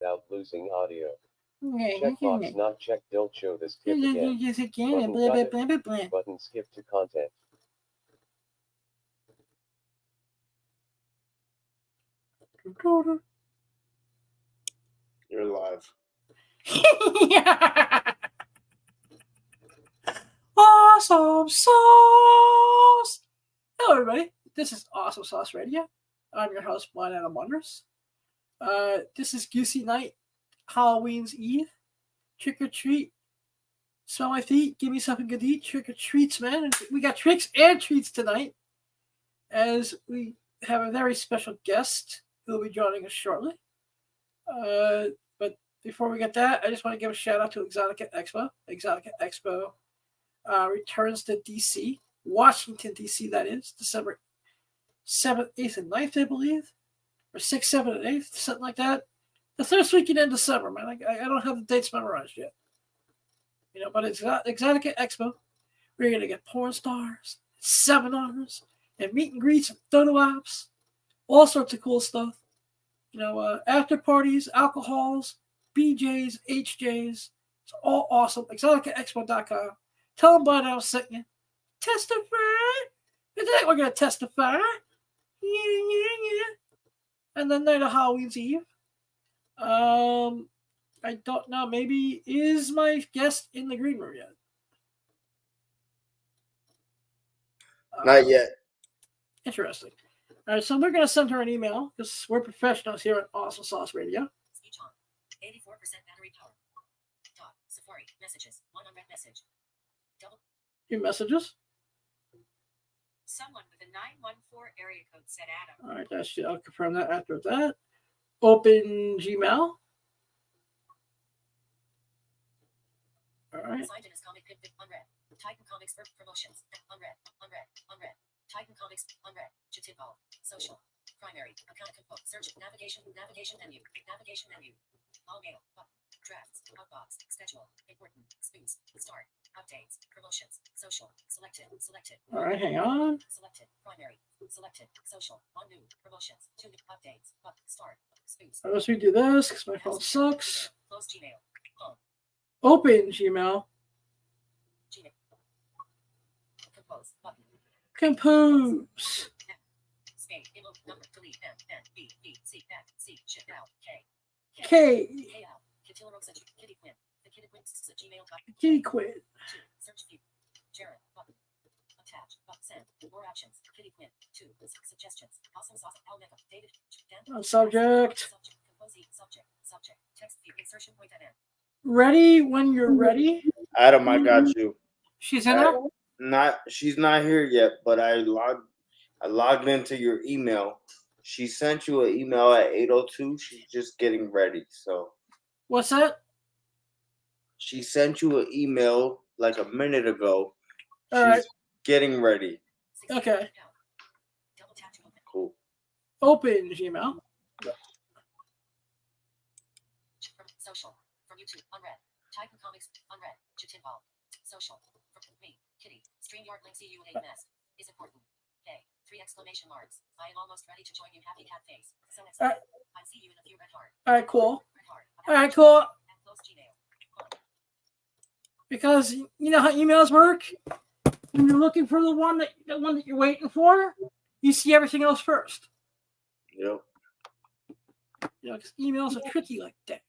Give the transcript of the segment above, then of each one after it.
without losing audio. Checkbox not checked. Don't show this tip again. Button skip to content. You're live. Awesome Sauce! Hello, everybody. This is Awesome Sauce Radio. I'm your host, Blind Adam Wonders. This is Goosey Night, Halloween's Eve. Trick or treat. Smell my feet. Give me something good to eat. Trick or treats, man. And we got tricks and treats tonight, as we have a very special guest who will be joining us shortly. But before we get that, I just want to give a shout out to Exotica Expo. Exotica Expo returns to DC, Washington, D.C., that is, December 7th, 8th, and 9th, I believe, or 6th, 7th, and 8th, something like that. The first weekend in December, man. I don't have the dates memorized yet. But it's Exotica Expo. We're going to get porn stars, seminars, and meet and greets and photo ops, all sorts of cool stuff. After parties, alcohols, BJs, HJs. It's all awesome. ExoticaExpo.com. Tell them about how I sent you. Testify. Today we're going to testify. Yeah. And then night of Halloween's Eve. I don't know. Maybe is my guest in the green room yet? Not yet. Interesting. All right, so we're going to send her an email because we're professionals here at Awesome Sauce Radio. Speech on. 84% battery power. Dot. Safari. Messages. 100 message. Double. Your messages. Someone with a 914 area code said Adam. All right, I'll confirm that after that. Open Gmail. All right. Signed in as comic pin unread. Titan Comics for promotions. Unread. Titan Comics unread. Chitinball. Social. Primary. Account compose. Search. Navigation menu. All mail. Button. Drafts. Outbox. Schedule. Important. Spoons. Start. Updates. Promotions. Social. Selected. All right, hang on. Selected. Primary. Selected. Social. One new. Promotions. Two new updates. Button. Start. Spoons. Let's redo this because my phone sucks. Close Gmail. Home. Open Gmail. Gmail. Compose. Button. Compose. Space. Number. Delete. N. B. B. C. F. C. Shift out. K. K. L. Kitty Quinn. The Kitty Quinn. Gmail. Kitty Quinn. Search view. Jared. Button. Attach. Button. Send. More actions. Kitty Quinn. 2. Suggestions. Awesome sauce. Almega. Dated. Subject. Subject. Text view. Insertion point at end. Ready when you're ready. Adam, I got you. She's in there? She's not here yet, but I logged into your email. She sent you an email at 8:02. She's just getting ready. So what's that? She sent you an email like a minute ago. All right. Getting ready. Okay. Cool. Open Gmail. Social. From YouTube. Unread. Titan Comics. Unread. Chitinball. Social. From me. Kitty. StreamYard link. See you in 8 mess. Is important. K. 3 exclamation marks. I am almost ready to join you. Happy cat face. So excited. I see you in a few. Red heart. All right, cool. Red heart. All right, cool. And close Gmail. Because you know how emails work. When you're looking for the one that you're waiting for, you see everything else first. Yep. Because emails are tricky like that.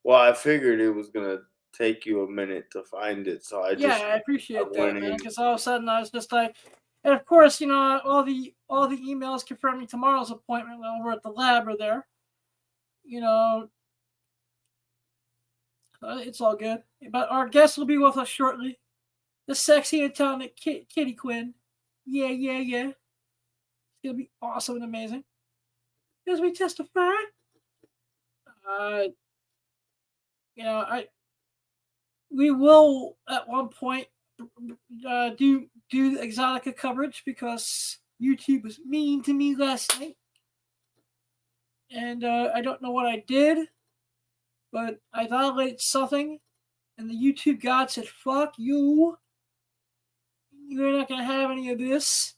Well, I figured it was gonna take you a minute to find it, so I appreciate that, man. Because all of a sudden I was just like, and of course, all the emails confirming tomorrow's appointment over at the lab are there. It's all good. But our guest will be with us shortly. The sexy and talented Kitty Quinn. Yeah. It's gonna be awesome and amazing. As we testify. We will at one point do Exotica coverage because YouTube was mean to me last night, and I don't know what I did, but I violated something, and the YouTube god said, "Fuck you! You're not gonna have any of this."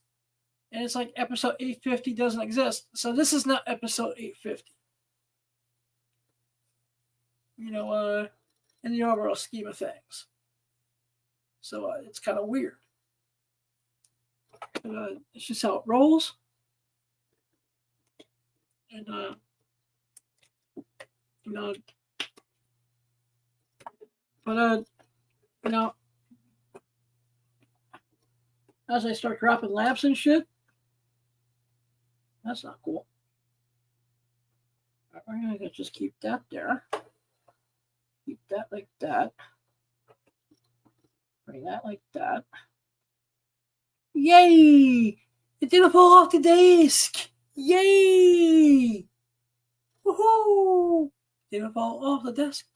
And it's like episode 850 doesn't exist, so this is not episode 850. in the overall scheme of things. So it's kind of weird. But, it's just how it rolls. And but as I start dropping lamps and shit, that's not cool. We're gonna just keep that there. Keep that like that. Bring that like that. Yay! It didn't fall off the desk! Yay! Woohoo! Didn't fall off the desk.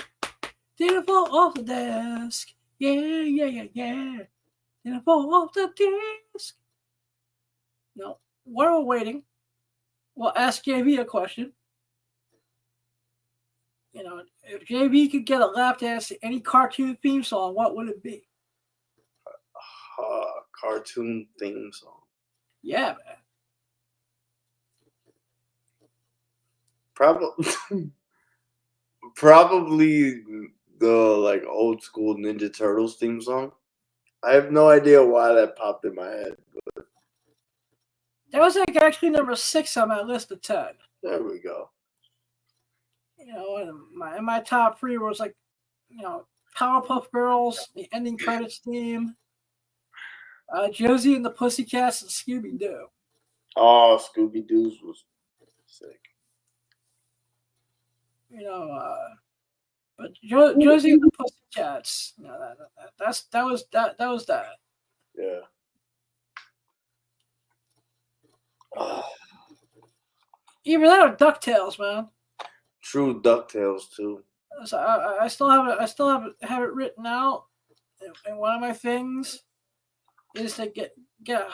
Didn't fall off the desk. Yeah. Didn't fall off the desk. No. While we're waiting, we'll ask JV a question. If JV could get a lap dance to any cartoon theme song, what would it be? Cartoon theme song. Yeah, man. Probably the old school Ninja Turtles theme song. I have no idea why that popped in my head. But That was actually number 6 on my list of 10. there we go. In my top 3 was Powerpuff Girls, the ending credits theme, Josie and the Pussycats, and Scooby Doo. Oh, Scooby Doo's was sick. But Josie and the Pussycats, that was that. Yeah. Either that or DuckTales, man. True DuckTales too. So I still have it written out. And one of my things is to get a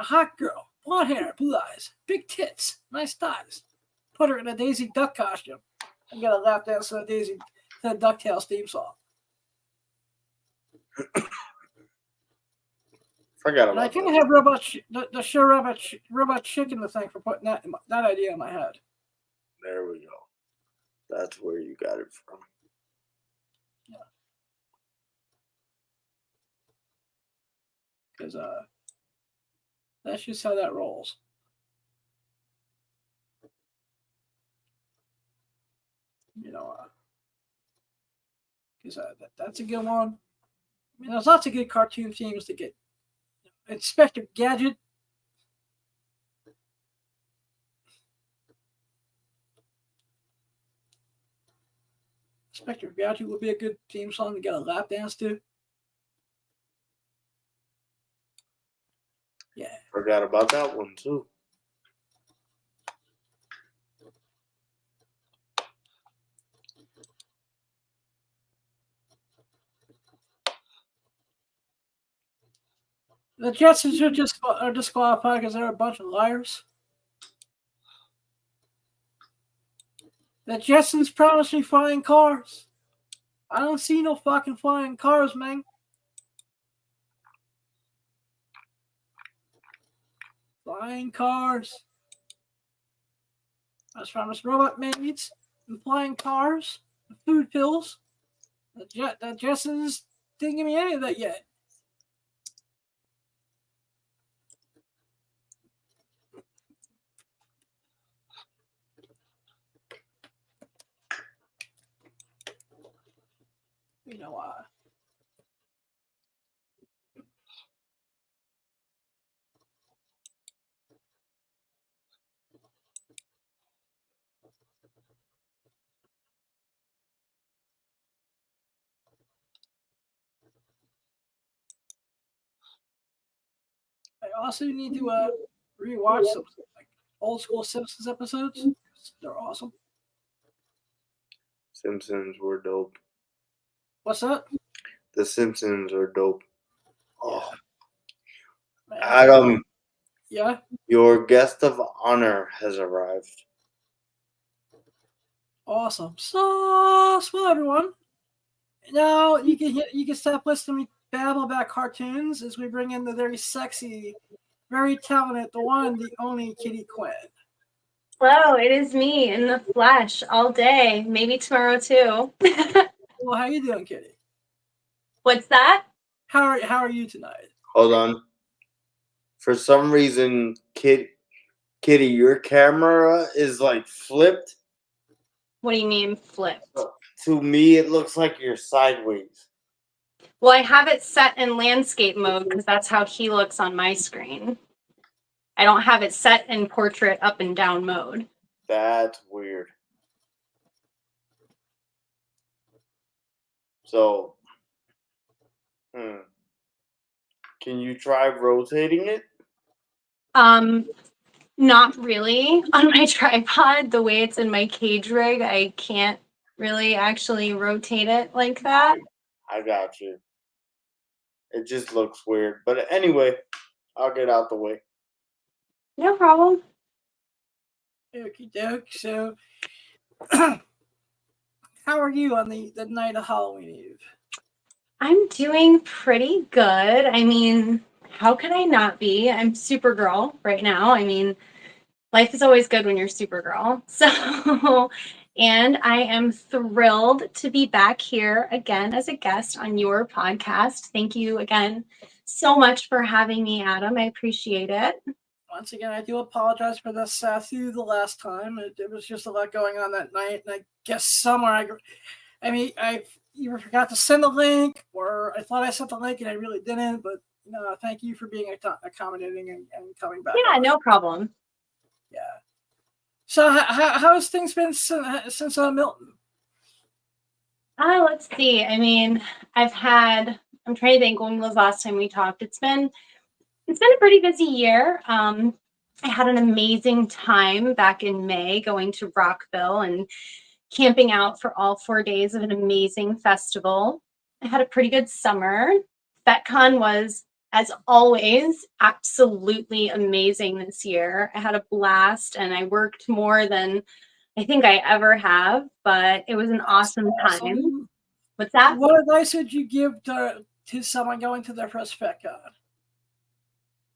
hot girl, blonde hair, blue eyes, big tits, nice thighs. Put her in a Daisy Duck costume and get a lap dance to the DuckTales theme song. Forgot And I about kind that. of have the show Robot Chicken the thing for putting that idea in my head. There we go. That's where you got it from. Yeah. Because that's just how that rolls. Because that's a good one. I mean, there's lots of good cartoon themes to get. Inspector Gadget. Inspector Gadget would be a good theme song to get a lap dance to. Yeah. Forgot about that one too. The Jetsons are disqualified because they're a bunch of liars. The Jetsons promised me flying cars. I don't see no fucking flying cars, man. Flying cars. I was promised robot maids and flying cars, and food pills. The Jetsons didn't give me any of that yet. I also need to rewatch some old school Simpsons episodes. They're awesome. Simpsons were dope. What's that? The Simpsons are dope. Oh. Man, Adam. Yeah? Your guest of honor has arrived. Awesome. So, everyone. Now you can stop listening to me babble about cartoons as we bring in the very sexy, very talented, the one, the only Kitty Quinn. Hello, it is me in the flesh all day. Maybe tomorrow too. Well, how you doing, Kitty? What's that? How are you tonight? Hold on. For some reason, Kitty, your camera is like flipped. What do you mean flipped? To me, it looks like you're sideways. Well, I have it set in landscape mode because that's how he looks on my screen. I don't have it set in portrait up and down mode. That's weird. So, can you try rotating it? Not really. On my tripod, the way it's in my cage rig, I can't really actually rotate it like that. I got you. It just looks weird. But anyway, I'll get out the way. No problem. Okie doke. So, how are you on the night of Halloween Eve? I'm doing pretty good. I mean, how could I not be? I'm Supergirl right now. I mean, life is always good when you're Supergirl. So, and I am thrilled to be back here again as a guest on your podcast. Thank you again so much for having me, Adam. I appreciate it. Once again, I do apologize for the sassy the last time. It was just a lot going on that night, and I guess somewhere I either forgot to send the link, or I thought I sent the link and I really didn't. But no, thank you for being accommodating and coming back. Yeah, on. no problem. Yeah. So how's things been since Milton? Let's see. I mean, I'm trying to think when was the last time we talked. It's been a pretty busy year. I had an amazing time back in May going to Rockville and camping out for all 4 days of an amazing festival. I had a pretty good summer. FetCon was, as always, absolutely amazing this year. I had a blast and I worked more than I think I ever have, but it was an awesome time. What's that? What advice would you give to someone going to their first FetCon?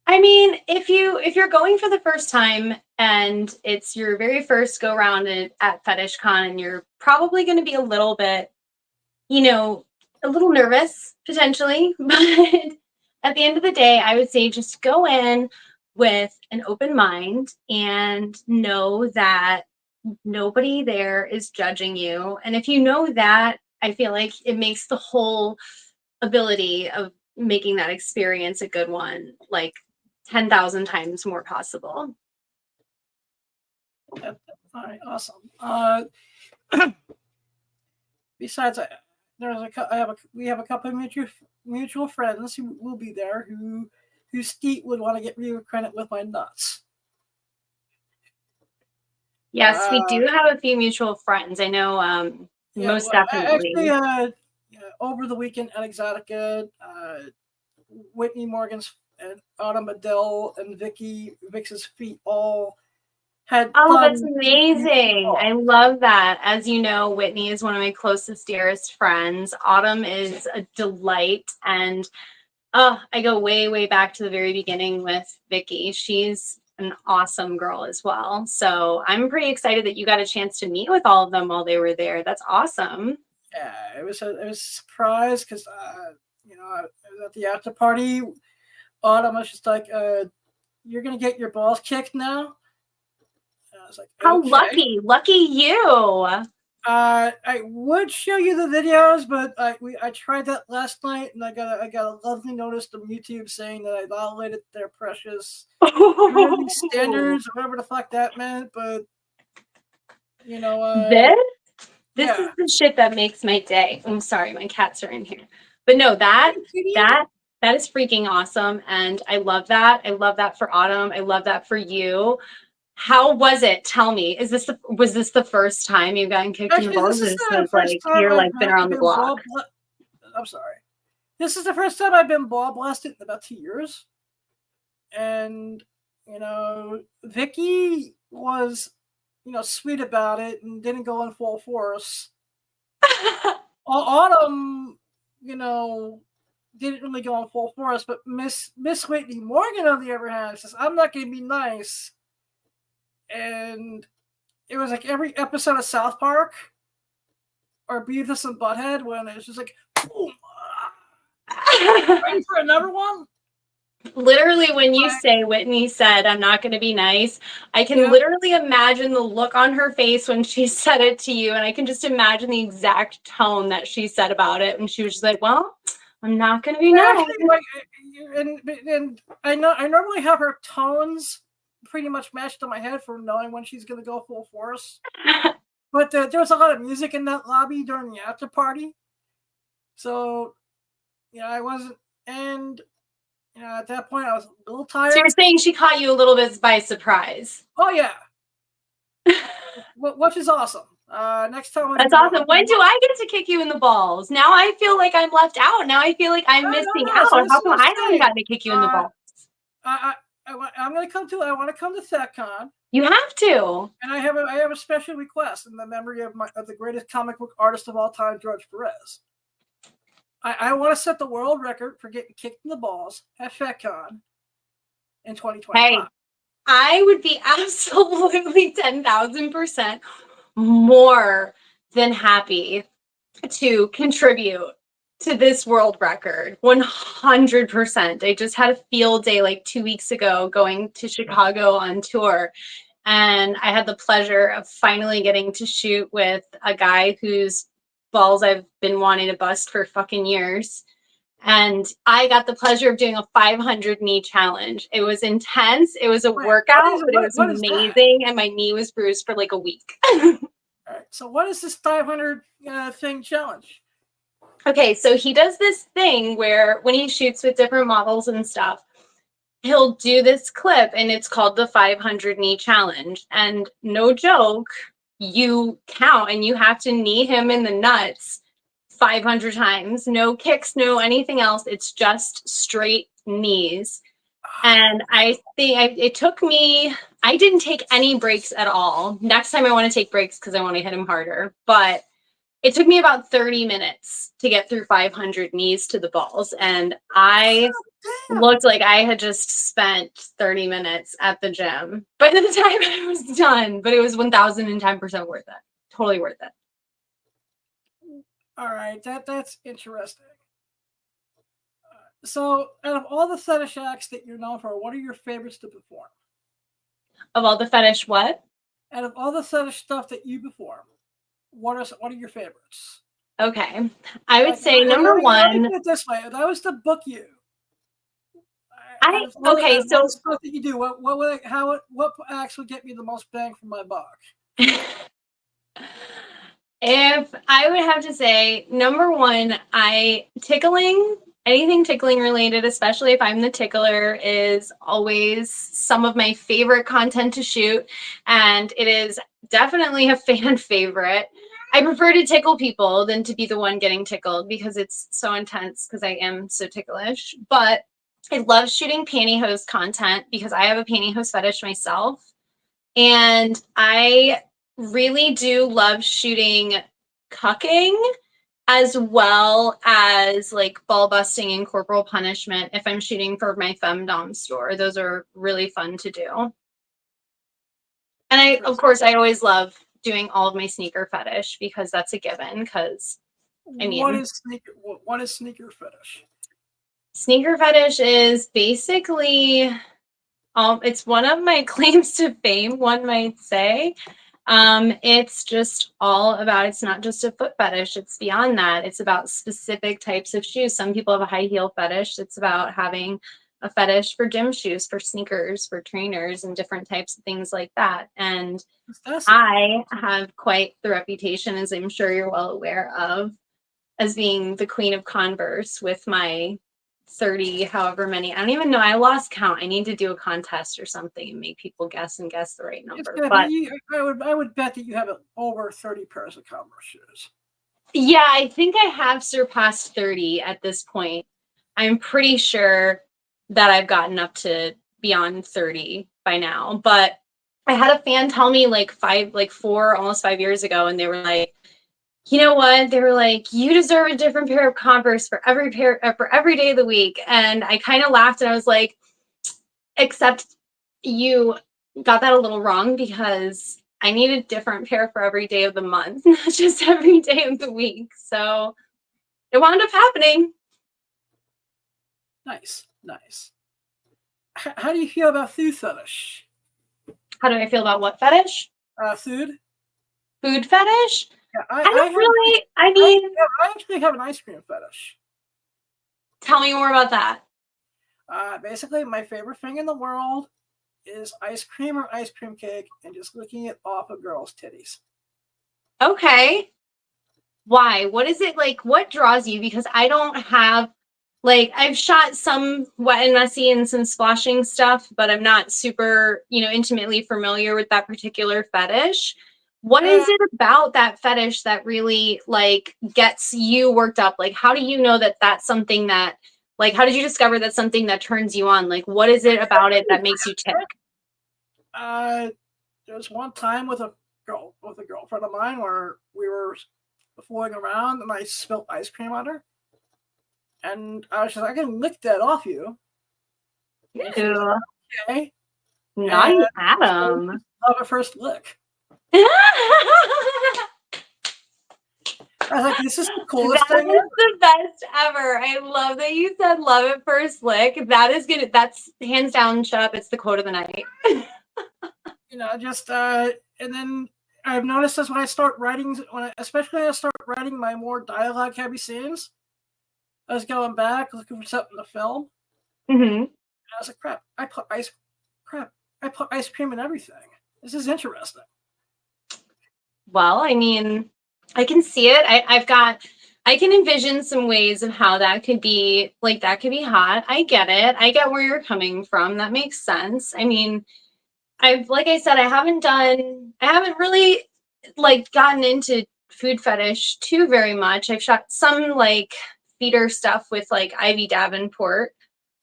I mean, if you're going for the first time and it's your very first go round at FetishCon, and you're probably going to be a little bit, a little nervous potentially, but at the end of the day, I would say just go in with an open mind and know that nobody there is judging you. And if you know that, I feel like it makes the whole ability of making that experience a good one, like 10,000 times more possible. All right, awesome. Besides, we have a couple of mutual friends who will be there who Skeet would want to get reacquainted with my nuts. Yes, we do have a few mutual friends. I know, most definitely. Actually, over the weekend at Exotica, Whitney Morgan's and Autumn Adele and Vix's feet all had fun. That's amazing. I love that. As you know, Whitney is one of my closest, dearest friends. Autumn is a delight. And I go way, way back to the very beginning with Vicky. She's an awesome girl as well. So I'm pretty excited that you got a chance to meet with all of them while they were there. That's awesome. Yeah, it was a surprise because I was at the after party. Autumn was just like, "You're gonna get your balls kicked now." And I was like, "How okay. lucky you!" I would show you the videos, but I tried that last night, and I got a lovely notice from YouTube saying that I violated their precious standards, or whatever the fuck that meant. But this is the shit that makes my day. I'm sorry, my cats are in here, but no, that is freaking awesome, and I love that. I love that for Autumn. I love that for you. How was it? Tell me. Was this the first time you've gotten kicked in the balls? This is the first time you're like been around the block. I'm sorry. This is the first time I've been ball blasted in about 2 years. And Vicky was sweet about it and didn't go in full force. Autumn, didn't really go in full force, but Miss Whitney Morgan, on the other hand, says, "I'm not going to be nice." and it was like every episode of South Park or Beavis and Butthead when it was just like, boom, ready for another one? Literally, when you say Whitney said, I'm not going to be nice, I can literally imagine the look on her face when she said it to you. And I can just imagine the exact tone that she said about it. And she was just like, well, I'm not going to be nice. And I normally have her tones pretty much matched in my head for knowing when she's going to go full force. But there was a lot of music in that lobby during the after party. So, I wasn't, and at that point I was a little tired. So you're saying she caught you a little bit by surprise. Oh, yeah. Which is awesome. Next time. That's awesome. When do I get to kick you in the balls? Now I feel like I'm left out. Now I feel like I'm missing out. So how come I haven't gotten to kick you in the balls? I'm going to come to. I want to come to TechCon. You have to. And I have a special request in the memory of the greatest comic book artist of all time, George Perez. I want to set the world record for getting kicked in the balls at FetCon in 2025. Hey, I would be absolutely 10,000% more than happy to contribute to this world record. 100%. I just had a field day like 2 weeks ago going to Chicago on tour. And I had the pleasure of finally getting to shoot with a guy whose balls I've been wanting to bust for fucking years. And I got the pleasure of doing a 500 knee challenge. It was intense. It was a workout, but it was amazing. And my knee was bruised for like a week. All right. So what is this 500 thing challenge? Okay. So he does this thing where when he shoots with different models and stuff, he'll do this clip and it's called the 500 knee challenge. And no joke, you count and you have to knee him in the nuts 500 times. No kicks, no anything else. It's just straight knees. And I think it took me, I didn't take any breaks at all. Next time I want to take breaks because I want to hit him harder. But it took me about 30 minutes to get through 500 knees to the balls. And I looked like I had just spent 30 minutes at the gym by the time I was done, but it was 1,010% worth it. Totally worth it. All right, that's interesting. So, out of all the fetish acts that you're known for, what are your favorites to perform? Of all the fetish what? Out of all the fetish stuff that you perform, what are your favorites? Okay, I would say number one. Put it this way: if I was to book you, so stuff that you do, what acts would get me the most bang for my buck? If I would have to say, number one, anything tickling related, especially if I'm the tickler, is always some of my favorite content to shoot. And it is definitely a fan favorite. I prefer to tickle people than to be the one getting tickled because it's so intense because I am so ticklish. But I love shooting pantyhose content because I have a pantyhose fetish myself. And I really do love shooting cucking as well as like ball busting and corporal punishment if I'm shooting for my femdom store. Those are really fun to do. And of course, I always love doing all of my sneaker fetish because that's a given. Because what is sneaker fetish? Sneaker fetish is basically, it's one of my claims to fame, one might say. It's just all about, it's not just a foot fetish, it's beyond that. It's about specific types of shoes. Some people have a high heel fetish. It's about having a fetish for gym shoes, for sneakers, for trainers, and different types of things like that. And I have quite the reputation, as I'm sure you're well aware of, as being the queen of Converse with my 30, however many. I don't even know. I lost count. I need to do a contest or something and make people guess the right number. But I would bet that you have over 30 pairs of Converse shoes. Yeah, I think I have surpassed 30 at this point. I'm pretty sure that I've gotten up to beyond 30 by now. But I had a fan tell me like 4, almost 5 years ago, and they were like, you know what? They were like, you deserve a different pair of Converse for every day of the week. And I kind of laughed and I was like, except you got that a little wrong because I need a different pair for every day of the month, not just every day of the week. So it wound up happening. Nice. How do you feel about food fetish? How do I feel about what fetish? Food. Food fetish? Yeah, I don't really. I mean, I actually have an ice cream fetish. tell me more about that. Basically, my favorite thing in the world is ice cream or ice cream cake, and just licking it off a girl's titties. Okay. Why? What is it like? What draws you? Because I don't have, like, I've shot some wet and messy and some splashing stuff, but I'm not super, intimately familiar with that particular fetish. What is it about that fetish that really, like, gets you worked up? Like, how do you know that that's something that, like, how did you discover that's something that turns you on? Like, what is it about it that makes you tick? There was one time with a girlfriend of mine where we were fooling around and I spilled ice cream on her. And I was just like, I can lick that off you. And she was like, okay. Naughty Adam. Love at first lick. I was like, this is the coolest thing That is the best ever. I love that you said love at first lick. That's hands down, shut up. It's the quote of the night. And then I've noticed this when I start writing, especially when I start writing my more dialogue heavy scenes. I was going back looking for something to film. Mm-hmm. And I was like, crap, I put ice cream in everything. This is interesting. Well, I mean, I can see it. I can envision some ways of how that could be, like, that could be hot. I get it. I get where you're coming from. That makes sense. I mean, like I said, I haven't really, like, gotten into food fetish too very much. I've shot some, like, theater stuff with, like, Ivy Davenport,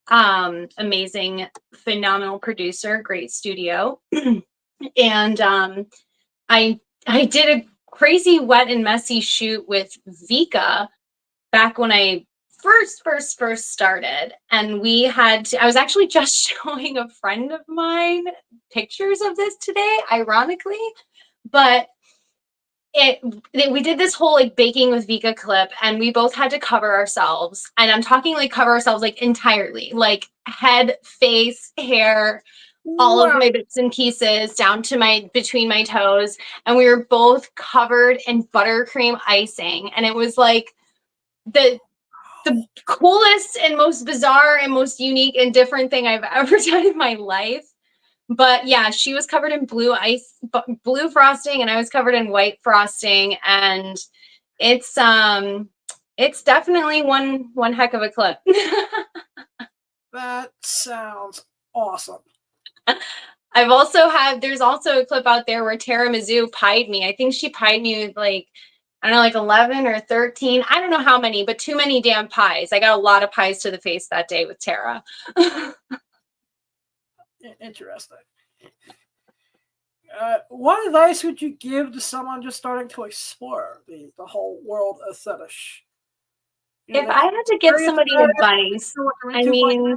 amazing, phenomenal producer, great studio. And I did a crazy wet and messy shoot with Vika back when I first started. And I was actually just showing a friend of mine pictures of this today, ironically, but we did this whole, like, baking with Vika clip, and we both had to cover ourselves. And I'm talking, like, cover ourselves, like, entirely, like, head, face, hair, all of my bits and pieces down to between my toes. And we were both covered in buttercream icing. And it was like the coolest and most bizarre and most unique and different thing I've ever done in my life. But yeah, she was covered in blue frosting, and I was covered in white frosting. And it's definitely one heck of a clip. That sounds awesome. there's also a clip out there where Tara Mizzou pied me. I think she pied me with, like, I don't know, like 11 or 13. I don't know how many, but too many damn pies. I got a lot of pies to the face that day with Tara. Interesting. What advice would you give to someone just starting to explore the whole world of fetish? If I had to give somebody advice, I mean,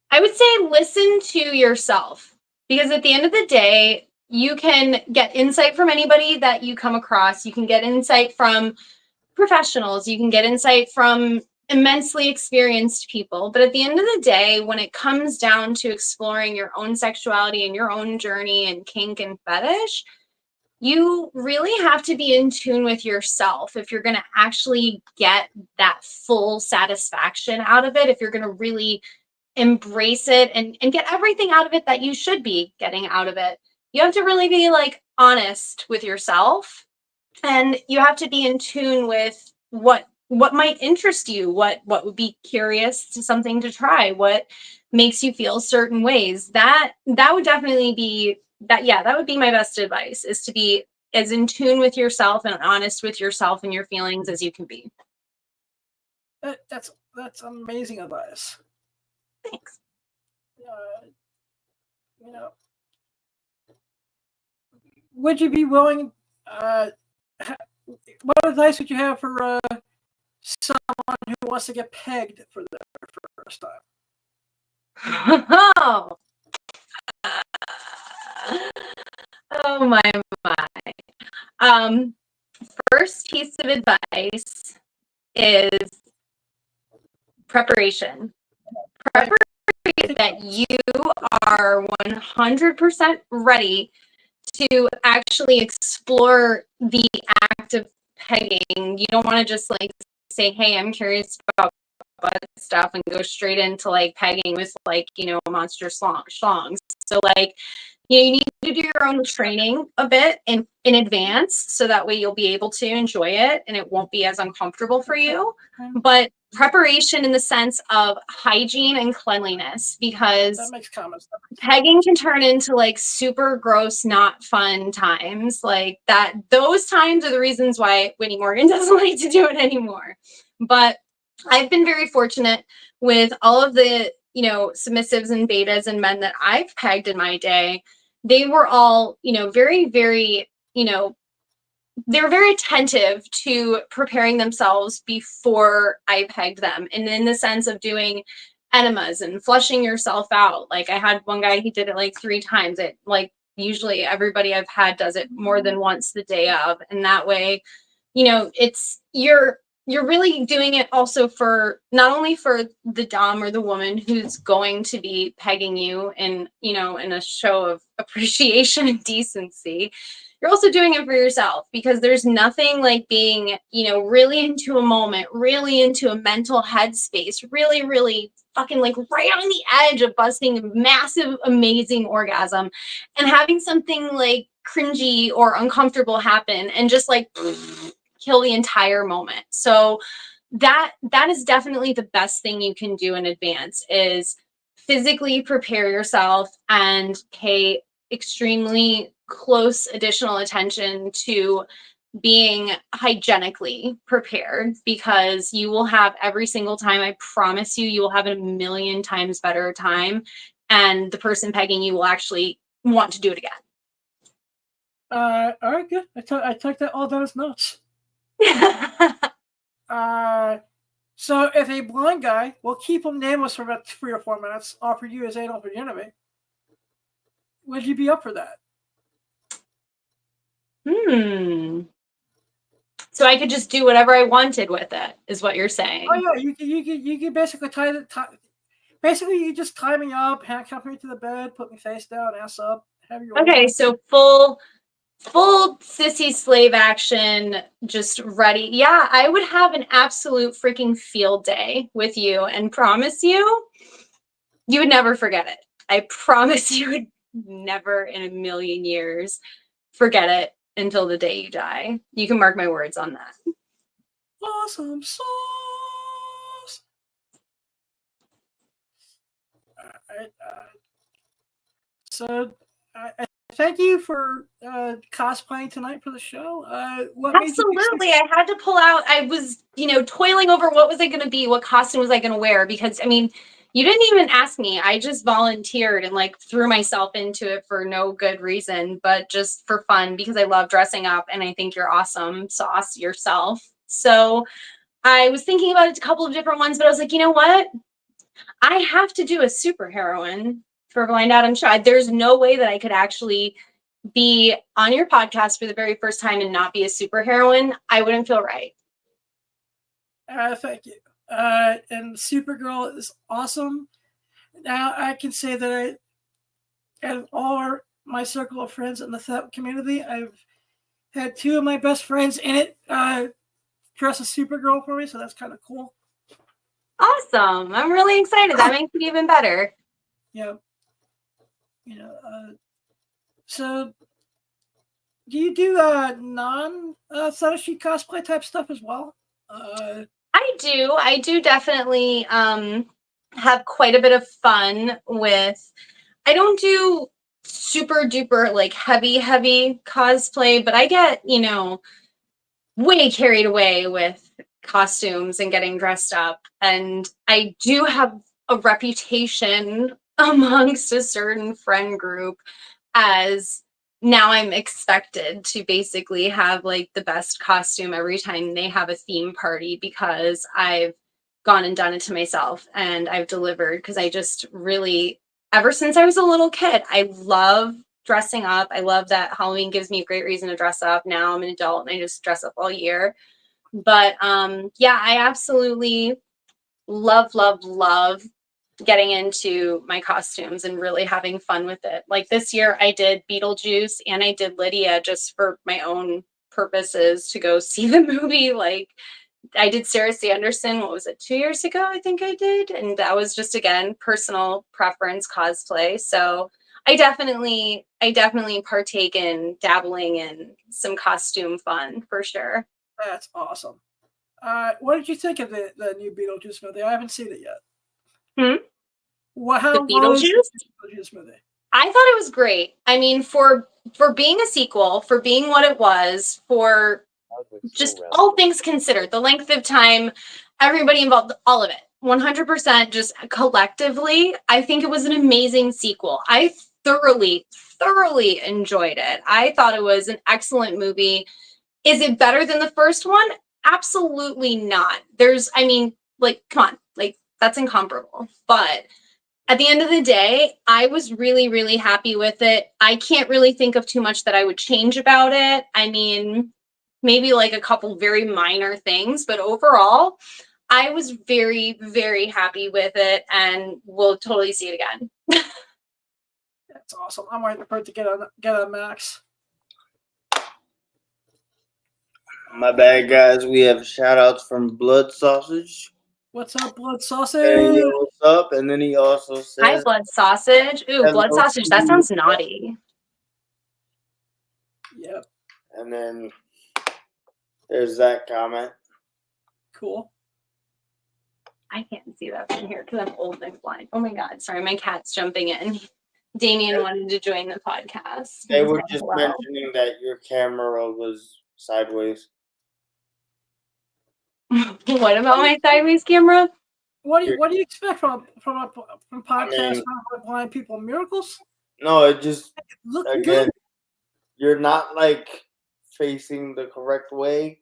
I would say listen to yourself, because at the end of the day, you can get insight from anybody that you come across. You can get insight from professionals. You can get insight from immensely experienced people. But at the end of the day, when it comes down to exploring your own sexuality and your own journey and kink and fetish, you really have to be in tune with yourself if you're going to actually get that full satisfaction out of it, if you're going to really embrace it and get everything out of it that you should be getting out of it. You have to really be, like, honest with yourself, and you have to be in tune with what might interest you, what would be curious to something to try, what makes you feel certain ways. That would definitely be that would be my best advice, is to be as in tune with yourself and honest with yourself and your feelings as you can be. That's amazing advice. Thanks. Would you be willing? What advice would you have for someone who wants to get pegged for the first time? Oh, Oh my. Um, First piece of advice is preparation. Preparation that you are 100% ready to actually explore the act of pegging. You don't want to just like say, hey, I'm curious about butt stuff and go straight into like pegging with like, you know, monster schlongs. So like, you know, you need to do your own training a bit in advance so that way you'll be able to enjoy it and it won't be as uncomfortable for you. But preparation in the sense of hygiene and cleanliness, because That makes comments. pegging can turn into like super gross, not fun times. Like that, those times are the reasons why Whitney Morgan doesn't like to do it anymore. But I've been very fortunate with all of the, you know, submissives and betas and men that I've pegged in my day. They were all, you know, very, very, you know, they're very attentive to preparing themselves before I pegged them. And in the sense of doing enemas and flushing yourself out. Like I had one guy, he did it like 3 times. It like usually everybody I've had does it more than once the day of. And that way, you know, it's you're really doing it also for not only for the dom or the woman who's going to be pegging you in, you know, in a show of appreciation and decency. You're also doing it for yourself, because there's nothing like being, you know, really into a moment, really into a mental headspace, really, really fucking like right on the edge of busting a massive, amazing orgasm and having something like cringy or uncomfortable happen and just like kill the entire moment. So that is definitely the best thing you can do in advance, is physically prepare yourself and pay extremely close additional attention to being hygienically prepared, because you will have every single time, I promise you, you will have a million times better time, and the person pegging you will actually want to do it again. All right, good. I took that all down as notes. So if a blind guy, we'll keep him nameless for about 3 or 4 minutes, offered you his anal virginity, would you be up for that? So I could just do whatever I wanted with it, is what you're saying. Oh yeah, you can basically basically you just tie me up, handcuff me to the bed, put me face down, ass up, have your Okay, so full sissy slave action, just ready. Yeah, I would have an absolute freaking field day with you, and promise you would never forget it. I promise you would never in a million years forget it until the day you die. You can mark my words on that. awesome sauce. So I thank you for cosplaying tonight for the show. Absolutely. I had to pull out. I was, you know, toiling over what was I going to be, what costume was I going to wear, because I mean, you didn't even ask me. I just volunteered and like threw myself into it for no good reason, but just for fun, because I love dressing up and I think you're awesome sauce yourself. So I was thinking about a couple of different ones, but I was like, you know what? I have to do a superheroine for Blind Adam Show. There's no way that I could actually be on your podcast for the very first time and not be a superheroine. I wouldn't feel right. Thank you. And Supergirl is awesome. Now I can say that out of all my circle of friends in the THEP community, I've had 2 of my best friends in it dress as Supergirl for me, so that's kind of cool. Awesome. I'm really excited. That makes it even better. Yeah. You know, so do you do non-fetishy cosplay type stuff as well? I do definitely have quite a bit of fun with, I don't do super duper like heavy cosplay, but I get, you know, way carried away with costumes and getting dressed up. And I do have a reputation amongst a certain friend group as now I'm expected to basically have like the best costume every time they have a theme party, because I've gone and done it to myself and I've delivered, because I just really, ever since I was a little kid, I love dressing up. I love that Halloween gives me a great reason to dress up. Now I'm an adult and I just dress up all year. But yeah, I absolutely love getting into my costumes and really having fun with it. Like this year I did Beetlejuice and I did Lydia just for my own purposes to go see the movie. Like I did Sarah Sanderson, what was it, 2 years ago, I think I did. And that was just, again, personal preference cosplay. So I definitely partake in dabbling in some costume fun for sure. That's awesome. What did you think of the new Beetlejuice movie? I haven't seen it yet. How The Beetlejuice movie? I thought it was great. I mean, for being a sequel, for being what it was, for just all things considered, the length of time, everybody involved, all of it, 100% just collectively, I think it was an amazing sequel. I thoroughly enjoyed it. I thought it was an excellent movie. Is it better than the first one? Absolutely not. I mean, like, come on, like, that's incomparable. But at the end of the day, I was really happy with it. I can't really think of too much that I would change about it. I mean, maybe like a couple very minor things, but overall, I was very happy with it and we'll totally see it again. That's awesome. I'm waiting for it to get on Max. My bad, guys. We have shout outs from Blood Sausage. What's up, Blood Sausage? Hey, yo, what's up? And then he also says, Hi, Blood Sausage. Ooh, Blood Sausage. That sounds naughty. Yep. And then there's that comment. Cool. I can't see that from here because I'm old and blind. Oh my God. Sorry, my cat's jumping in. Damien wanted to join the podcast. They were just mentioning that your camera was sideways. What about my sideways camera? What do you expect from podcasts from blind people? Miracles? No, it just Look again, good. you're not like facing the correct way.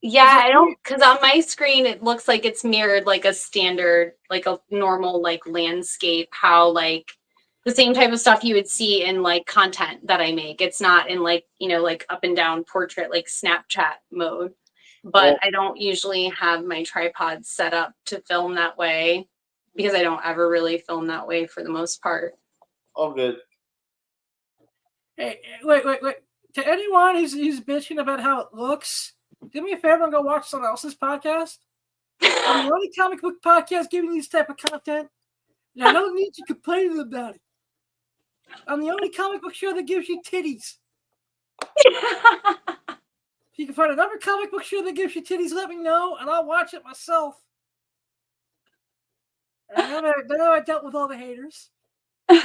Yeah, I don't, because on my screen it looks like it's mirrored like a standard, like a normal like landscape, how like the same type of stuff you would see in like content that I make. It's not in like, you know, like up and down portrait, like Snapchat mode. But I don't usually have my tripod set up to film that way because I don't ever really film that way for the most part. All good. Hey, wait. To anyone who's bitching about how it looks, do me a favor and go watch someone else's podcast. I'm the only comic book podcast giving you this type of content. And I don't need you complaining about it. I'm the only comic book show that gives you titties. If you can find another comic book show that gives you titties, let me know, and I'll watch it myself. I know I dealt with all the haters. You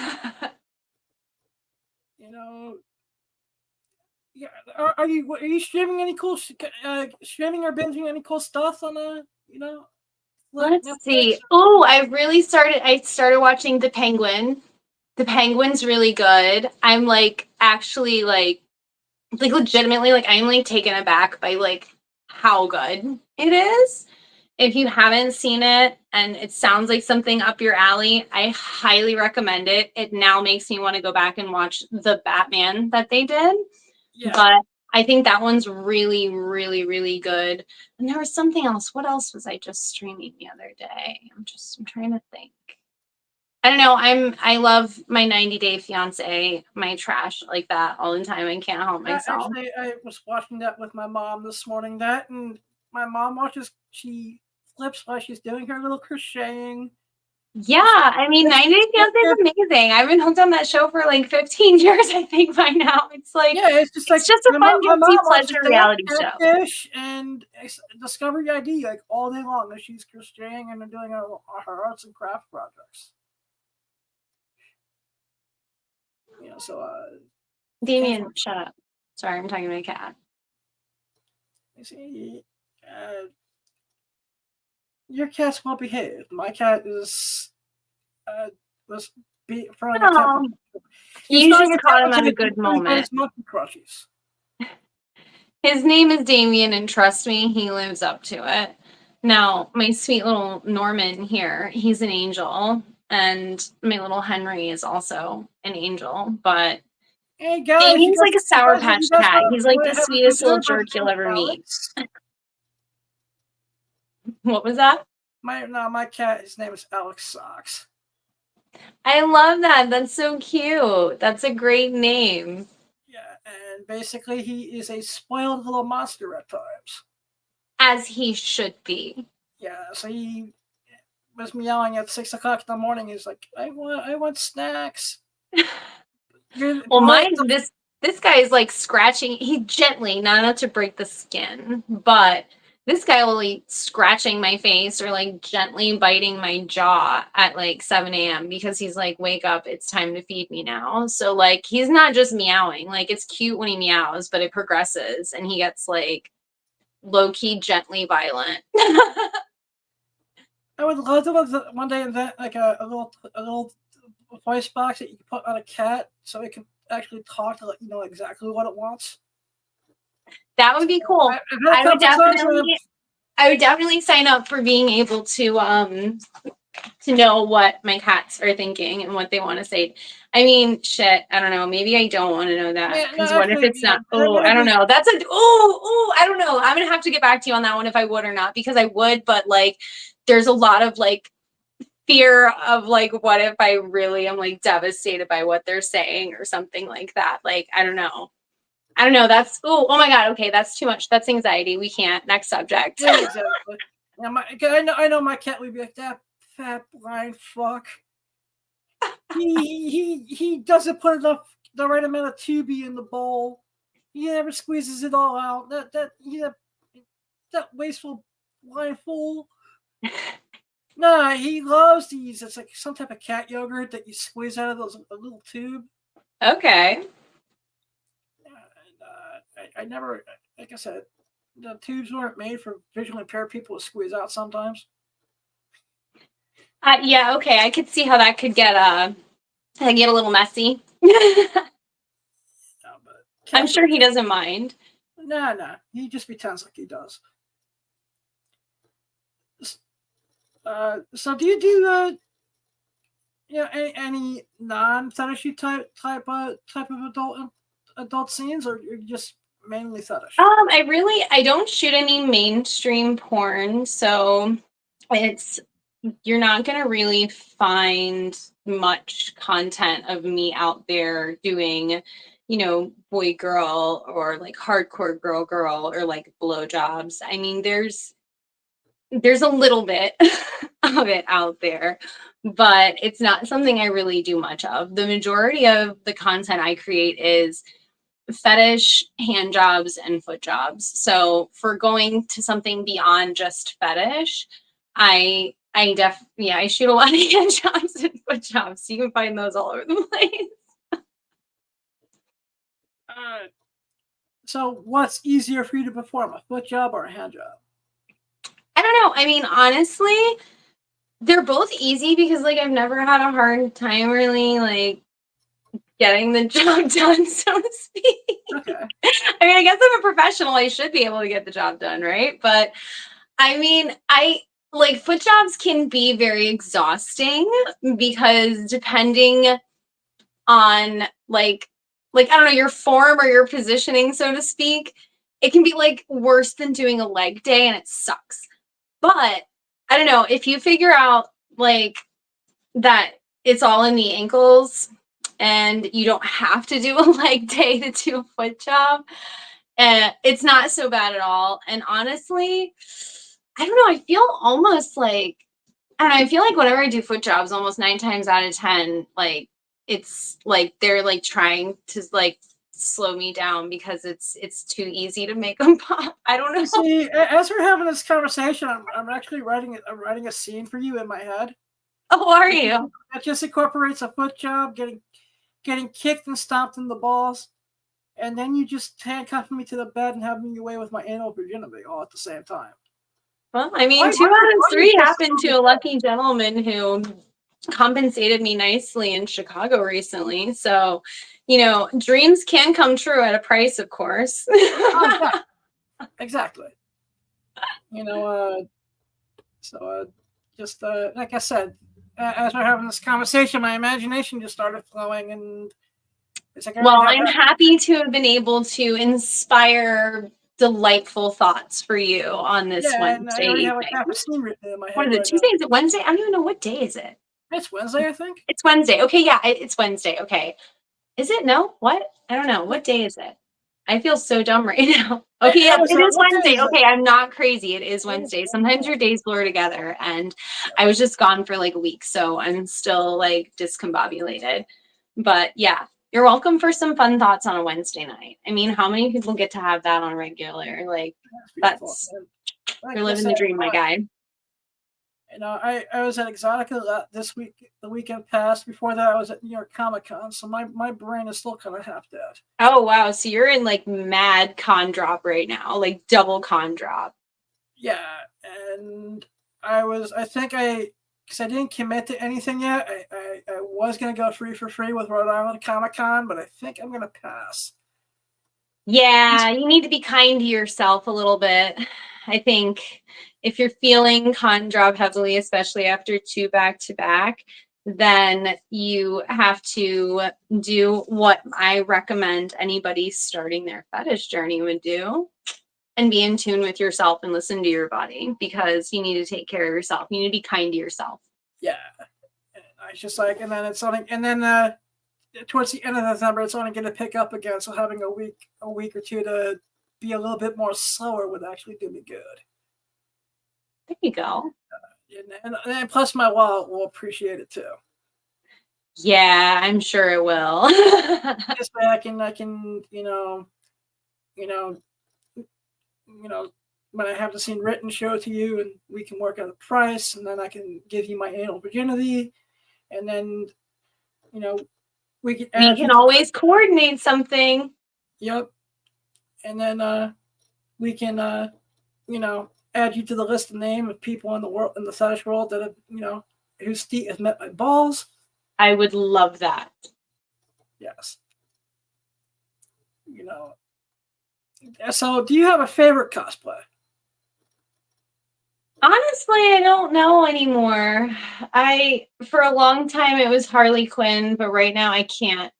know, yeah. Are you streaming any cool streaming or binging any cool stuff on Let's Netflix? see. Oh, I started watching The Penguin. The Penguin's really good. I'm like actually like legitimately like I'm like taken aback by like how good it is. If you haven't seen it and it sounds like something up your alley, I highly recommend it. It now makes me want to go back and watch the Batman that they did. Yeah. But I think that one's really good. And there was something else. What else was I just streaming the other day? I'm trying to think. I don't know. I love my 90 Day Fiance, my trash like that all the time. I can't help myself. Actually, I was watching that with my mom this morning. And my mom she flips while she's doing her little crocheting. Yeah, I mean, 90 Day Fiance is amazing. I've been hooked on that show for like 15 years, I think, by now. It's like, yeah, it's just a fun, guilty pleasure reality show. And Discovery ID like all day long as she's crocheting and doing her arts and craft projects. You know, so Damien, shut up. Sorry, I'm talking to my cat. You see, your cat's well behaved. My cat is was from the You just caught him at a good moment. Monkey crushes. His name is Damien, and trust me, he lives up to it. Now, my sweet little Norman here, he's an angel. and my little Henry is also an angel. But Hey guys, Damien's like a Sour Patch Cat. He's like the have a sweetest little visitor by the jerk you'll name of ever meet. Alex. What was that? My cat, his name is Alex Socks. I love that. That's so cute. That's a great name. Yeah, and basically he is a spoiled little monster at times. As he should be. Yeah, so he was meowing at 6 o'clock in the morning. He's like, I want snacks. Well, this guy is like scratching. He gently, not to break the skin, but this guy will be scratching my face or like gently biting my jaw at like 7 a.m. because he's like, wake up, it's time to feed me now. So like, he's not just meowing. Like, it's cute when he meows, but it progresses and he gets like low-key gently violent. I would love to one day invent like a little voice box that you can put on a cat so it can actually talk to let you know exactly what it wants. That would be cool. I would definitely sign up for being able to know what my cats are thinking and what they want to say. I mean, shit, I don't know. Maybe I don't want to know that. Because what if it's not? Oh, I don't know. That's I don't know. I'm going to have to get back to you on that one if I would or not, because I would, but like, there's a lot of like fear of like, what if I really am like devastated by what they're saying or something like that. Like, I don't know. That's oh my god. Okay, that's too much. That's anxiety. We can't. Next subject. Yeah, exactly. I know my cat would be like, that fat blind fuck. He doesn't put enough the right amount of tubey in the bowl. He never squeezes it all out. That wasteful blind fool. Nah, he loves these. It's like some type of cat yogurt that you squeeze out of a little tube. Okay. I never, like I said, the tubes weren't made for visually impaired people to squeeze out sometimes. Yeah, okay. I could see how that could get a little messy. I'm sure he doesn't mind. Nah. He just pretends like he does. So do you do any non-fetishy type of adult scenes, or you're just mainly fetish? I don't shoot any mainstream porn, so you're not gonna really find much content of me out there doing, boy girl or like hardcore girl or like blowjobs. I mean, there's a little bit of it out there, but it's not something I really do much of. The majority of the content I create is fetish, hand jobs, and foot jobs. So for going to something beyond just fetish, I shoot a lot of hand jobs and foot jobs. So you can find those all over the place. So what's easier for you to perform, a foot job or a hand job? I don't know. I mean, honestly, they're both easy because like I've never had a hard time really like getting the job done, so to speak. Okay. I mean, I guess I'm a professional. I should be able to get the job done, right? But I mean, like foot jobs can be very exhausting because depending on like I don't know, your form or your positioning, so to speak, it can be like worse than doing a leg day and it sucks. But I don't know, if you figure out like that it's all in the ankles and you don't have to do a leg day to do a foot job, it's not so bad at all. And honestly, I don't know, I feel almost like, I feel like whenever I do foot jobs, almost 9 times out of 10, like it's like they're like trying to like slow me down because it's too easy to make them pop. I don't know. See, as we're having this conversation, I'm actually writing a scene for you in my head. Oh, are you? That just incorporates a foot job, getting kicked and stomped in the balls, and then you just handcuff me to the bed and have me away with my anal virginity all at the same time. Well, I mean, 2 out of 3 happened to a lucky gentleman who compensated me nicely in Chicago recently. So, dreams can come true at a price, of course. Exactly. So just like I said, as we're having this conversation, my imagination just started flowing, and it's like, Well, I'm happy to have been able to inspire delightful thoughts for you on this yeah, and I Wednesday already have like evening. half a scene written in my What head is it? right Tuesday? Is it Wednesday? I don't even know what day is it. now. It's Wednesday, I think. It's Wednesday. Okay, yeah, it's Wednesday. Okay. Is it? No? What? I don't know. What day is it? I feel so dumb right now. Okay, yeah, it is Wednesday. Okay, I'm not crazy. It is Wednesday. Sometimes your days blur together, and I was just gone for like a week, so I'm still like discombobulated. But yeah, you're welcome for some fun thoughts on a Wednesday night. I mean, how many people get to have that on regular? Like, that's you're living the dream, my guy. You know, I was at Exotica this week, the weekend past. Before that, I was at New York Comic Con, so my brain is still kind of half dead. Oh wow, so you're in like mad con drop right now, like double con drop. Yeah, and because I didn't commit to anything yet. I was gonna go free for free with Rhode Island Comic Con, but I think I'm gonna pass. Yeah, you need to be kind to yourself a little bit. I think if you're feeling con drop heavily, especially after 2 back-to-back, then you have to do what I recommend anybody starting their fetish journey would do, and be in tune with yourself and listen to your body, because you need to take care of yourself. You need to be kind to yourself. Yeah, and I just like, and then it's only, and then towards the end of November, it's only going to pick up again. So having a week or two to be a little bit more slower would actually do me good. There you go. And plus, my wallet will appreciate it too. Yeah, I'm sure it will. This way, I can, when I have the scene written, show it to you, and we can work out a price, and then I can give you my anal virginity, and then, we can always coordinate something. Yep. And then we can add you to the list of name of people in the fetish world that have, whose feet have met my balls. I would love that. Yes. So do you have a favorite cosplay? Honestly, I don't know anymore. For a long time it was Harley Quinn, but right now I can't.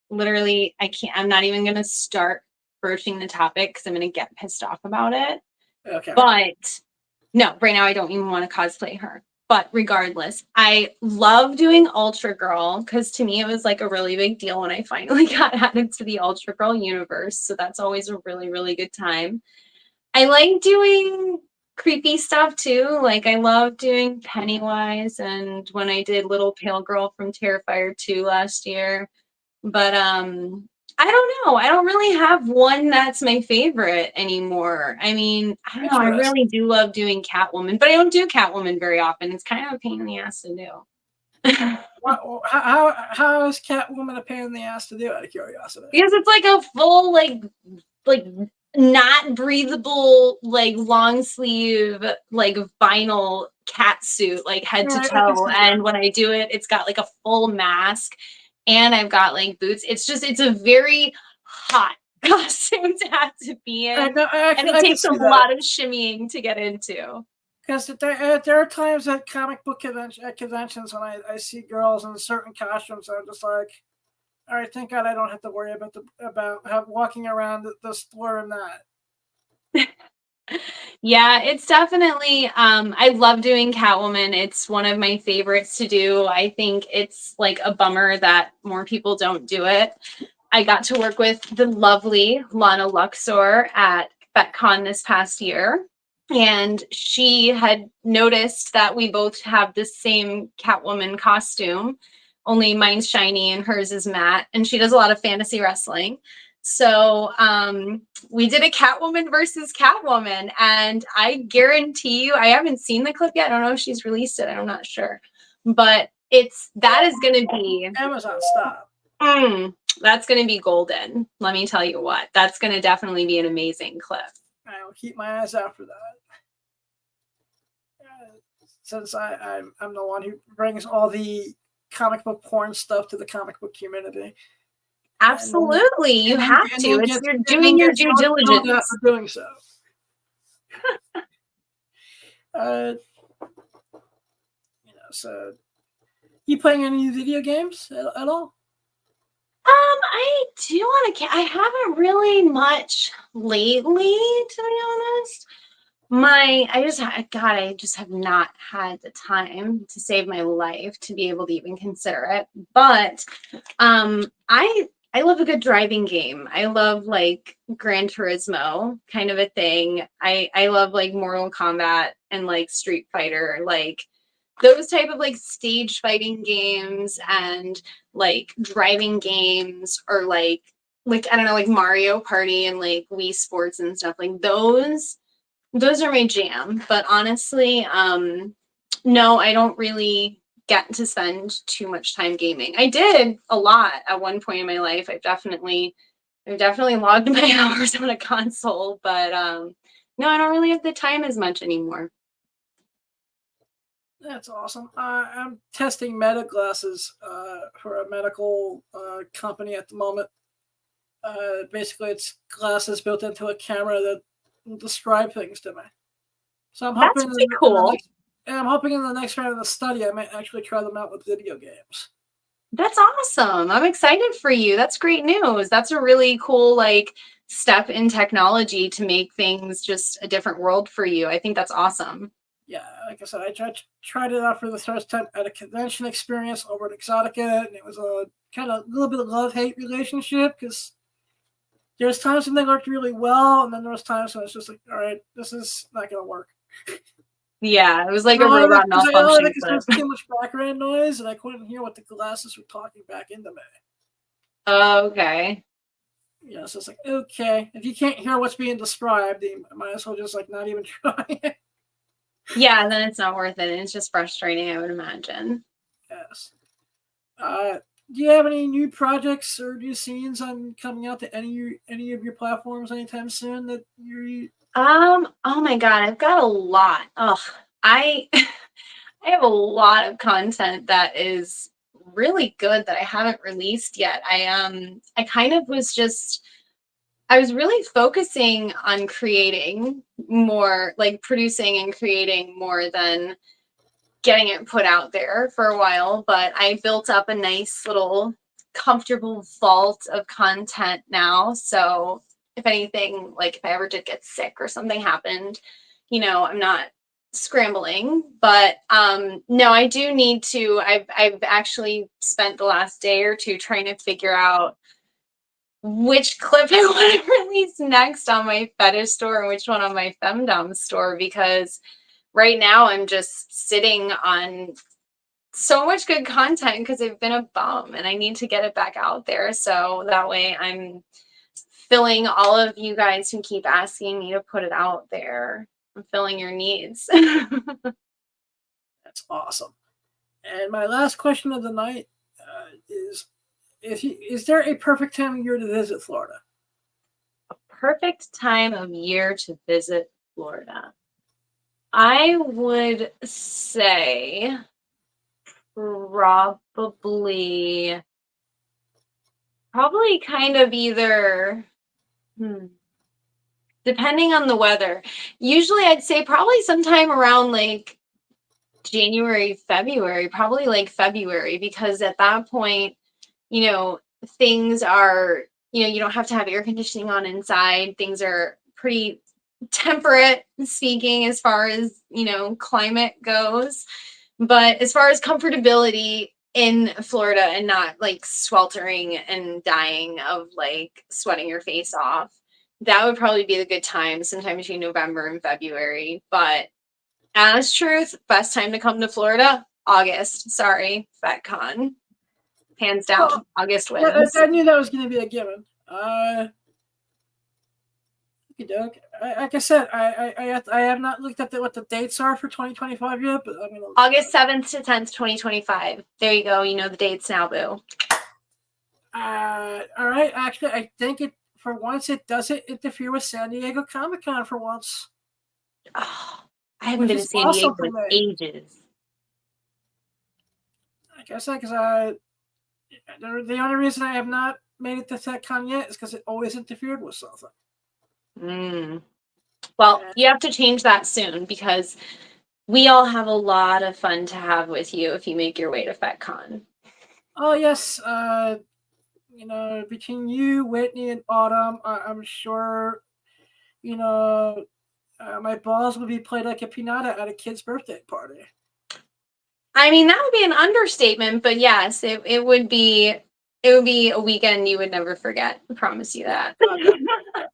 Literally, I can't. I'm not even gonna start broaching the topic because I'm gonna get pissed off about it. Okay. But no, right now I don't even want to cosplay her. But regardless, I love doing Ultra Girl because to me it was like a really big deal when I finally got added to the Ultra Girl universe. So that's always a really, really good time. I like doing creepy stuff too. Like I love doing Pennywise, and when I did Little Pale Girl from Terrifier 2 last year. But I don't know. I don't really have one that's my favorite anymore. I mean, I don't know. I really do love doing Catwoman, but I don't do Catwoman very often. It's kind of a pain in the ass to do. How is Catwoman a pain in the ass to do, out of curiosity? Because it's like a full like not breathable, like long sleeve, like vinyl cat suit, like head to toe. And when I do it, it's got like a full mask. And I've got like boots. It's a very hot costume to have to be in. And it takes a lot of shimmying to get into. Because there are times at comic book conventions when I see girls in certain costumes, I'm just like, all right, thank God I don't have to worry about walking around the store and that. Yeah, it's definitely I love doing Catwoman. It's one of my favorites to do. I think it's like a bummer that more people don't do it. I got to work with the lovely Lana Luxor at FetCon this past year, and she had noticed that we both have the same Catwoman costume, only mine's shiny and hers is matte, and she does a lot of fantasy wrestling. So we did a Catwoman versus Catwoman, and I guarantee you, I haven't seen the clip yet. I don't know if she's released it. I'm not sure, but that is going to be Amazon stop. That's going to be golden. Let me tell you what, that's going to definitely be an amazing clip. I will keep my eyes out for that. Since I'm the one who brings all the comic book porn stuff to the comic book community. Absolutely, you have to. You're doing your due diligence for doing so. So, you playing any video games at all? I do want to. I haven't really much lately, to be honest. I just have not had the time to save my life to be able to even consider it. But I love a good driving game. I love like Gran Turismo kind of a thing. I love like Mortal Kombat and like Street Fighter, like those type of like stage fighting games and like driving games, or like I don't know, like Mario Party and like Wii Sports and stuff like those are my jam. But honestly, no, I don't really get to spend too much time gaming. I did a lot at one point in my life. I've definitely logged my hours on a console, but no, I don't really have the time as much anymore. That's awesome. I'm testing Meta glasses for a medical company at the moment. Basically, it's glasses built into a camera that will describe things to me. So I'm That's hoping pretty cool. I'm hoping in the next round of the study, I might actually try them out with video games. That's awesome. I'm excited for you. That's great news. That's a really cool like step in technology to make things just a different world for you. I think that's awesome. Yeah, like I said, I tried it out for the first time at a convention experience over at Exotica, and it was a kind of little bit of love-hate relationship, because there's times when they worked really well, and then there was times when it's just like, all right, this is not going to work. Yeah, it was like a robot malfunction. Because there was too much background noise, and I couldn't hear what the glasses were talking back into me. Oh, okay. Yeah, so it's like, okay, if you can't hear what's being described, you might as well just like not even try it. Yeah, then it's not worth it. And it's just frustrating, I would imagine. Yes. Do you have any new projects or new scenes on coming out to any of your platforms anytime soon that you're? Oh my God, I've got a lot. I I have a lot of content that is really good that I haven't released yet. I kind of I was really focusing on creating more, like producing and creating more than getting it put out there for a while, but I built up a nice little comfortable vault of content now. So if anything, like if I ever did get sick or something happened, I'm not scrambling. But no, I do need to. I've actually spent the last day or two trying to figure out which clip I want to release next on my fetish store and which one on my femdom store, because right now I'm just sitting on so much good content because I've been a bum and I need to get it back out there. So that way I'm filling all of you guys who keep asking me to put it out there. I'm filling your needs. That's awesome. And my last question of the night is: is there a perfect time of year to visit Florida? A perfect time of year to visit Florida. I would say probably kind of either depending on the weather. Usually I'd say probably sometime around like January, February, probably like February, because at that point, things are, you don't have to have air conditioning on inside. Things are pretty temperate speaking as far as, climate goes. But as far as comfortability in Florida and not like sweltering and dying of like sweating your face off, that would probably be the good time, sometime between November and February. But honest truth, best time to come to Florida, August. Sorry, FetCon. Hands down, well, August wins. I knew that was going to be a given. Like I said, I have not looked at what the dates are for 2025 yet, but I'm gonna August 7th to 10th, 2025. There you go. You know the dates now, boo. All right. Actually, I think for once it doesn't interfere with San Diego Comic-Con for once. Oh, I haven't been to San Diego in ages. Like I said, because the only reason I have not made it to FetCon yet is because it always interfered with something. Well, you have to change that soon, because we all have a lot of fun to have with you if you make your way to FetCon. Oh yes, you know, between you, Whitney, and Autumn, I'm sure, you know, my balls will be played like a pinata at a kid's birthday party. I mean, that would be an understatement, but yes, it would be a weekend you would never forget. I promise you that.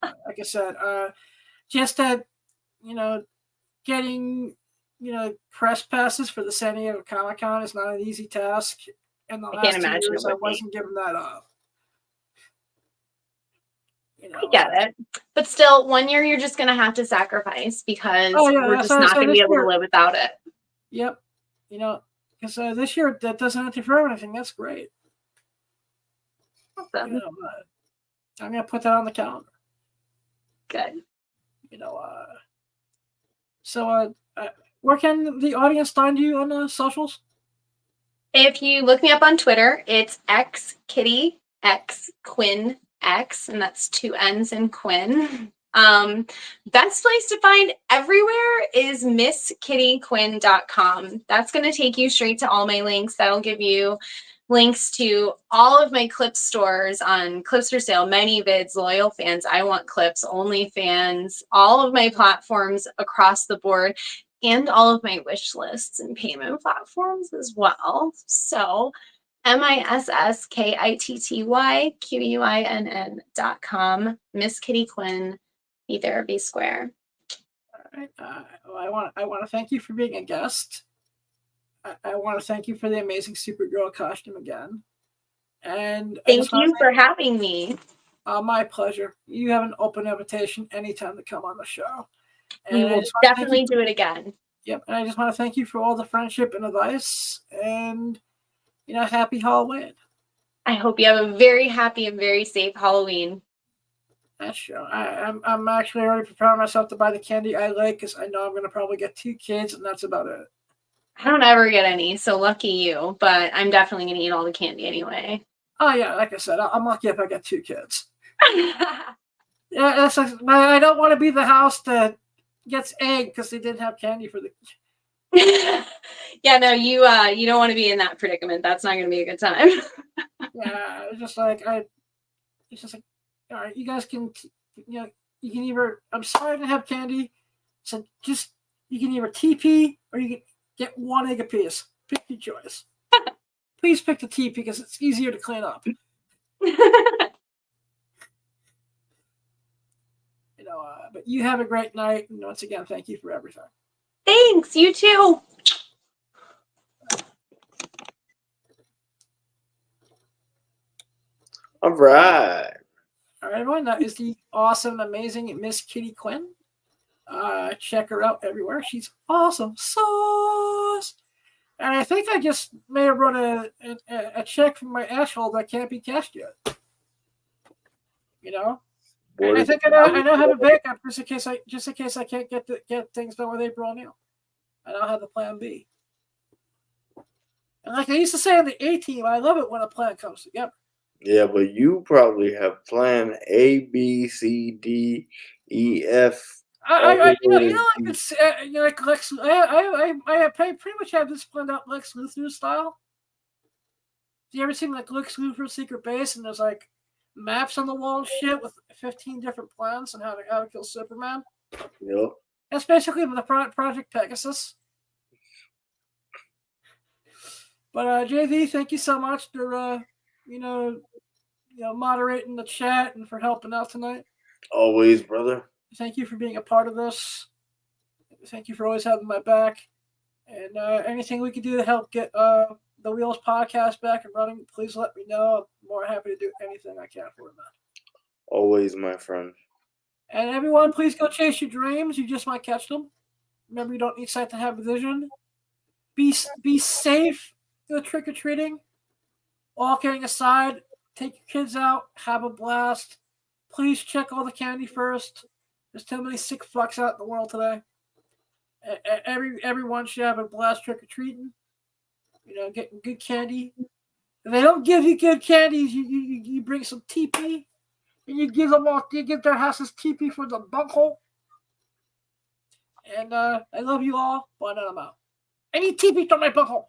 Like I said, just that, you know, getting, you know, press passes for the San Diego Comic-Con is not an easy task. In the I last can't 2 imagine years, it I would be. wasn't giving that up. You know, I get it. But still, one year you're just going to have to sacrifice because Oh, yeah, we're that's just what I not said going to this be able to year. live without it. Yep. You know, because this year that doesn't have to for anything. That's great. Awesome. You know, I'm gonna put that on the calendar. Good. You know, so where can the audience find you on the socials? If you look me up on Twitter, it's xkitty, quinn, and that's 2 N's in Quinn. Best place to find everywhere is misskittyquinn.com. That's going to take you straight to all my links. That'll give you links to all of my clip stores on Clips for Sale, Many Vids, Loyal Fans, I Want Clips, OnlyFans, all of my platforms across the board, and all of my wish lists and payment platforms as well. So misskittyquinn.com, Miss Kitty Quinn, be there, be square. All right. I want to thank you for being a guest. I want to thank you for the amazing Supergirl costume again. And Thank you for having me. My pleasure. You have an open invitation anytime to come on the show. We And will definitely do it again. Yep. And I just want to thank you for all the friendship and advice. And, you know, happy Halloween. I hope you have a very happy and very safe Halloween. That's true. I'm actually already preparing myself to buy the candy I like because I know I'm going to probably get 2 kids, and that's about it. I don't ever get any, so lucky you. But I'm definitely going to eat all the candy anyway. Oh, yeah. Like I said, I'm lucky if I get 2 kids. Yeah, that's like, I don't want to be the house that gets egg because they didn't have candy for the. Yeah, no, you don't want to be in that predicament. That's not going to be a good time. Yeah, it's just like it's just like, all right, you guys can, you know, you can either. I'm sorry I didn't have candy, so just you can either TP or you can get 1 egg apiece. Pick your choice. Please pick the TP because it's easier to clean up. You know, but you have a great night, and once again, thank you for everything. Thanks, you too. All right. All right, everyone, that is the awesome, amazing Miss Kitty Quinn. Check her out everywhere. She's awesome sauce. And I think I just may have run a check from my asshole that can't be cashed yet. You know, and I think I now have a backup just in case I can't get things done with April O'Neil. I now have the plan B. And like I used to say on the A team, I love it when a plan comes together. Yeah, but you probably have plan A, B, C, D, E, F. Like it's like Lex. I pretty much have this planned out Lex Luthor style. Do you ever seen like Lex Luthor's Secret Base and there's like maps on the wall and shit with 15 different plans on how to kill Superman? Yep. That's basically the Project Pegasus. But JV, thank you so much for moderating the chat and for helping out tonight. Always, brother. Thank you for being a part of this. Thank you for always having my back. And anything we can do to help get the Wheels podcast back and running, please let me know. I'm more happy to do anything I can for that. Always, my friend. And everyone, please go chase your dreams. You just might catch them. Remember, you don't need sight to have vision. Be safe. Go trick-or-treating. All kidding aside, take your kids out. Have a blast. Please check all the candy first. There's too many sick fucks out in the world today. Everyone should have a blast trick-or-treating. You know, getting good candy. If they don't give you good candies, you bring some TP. And you give their houses TP for the bunghole. And I love you all, but I'm out. I need TP on my buckle.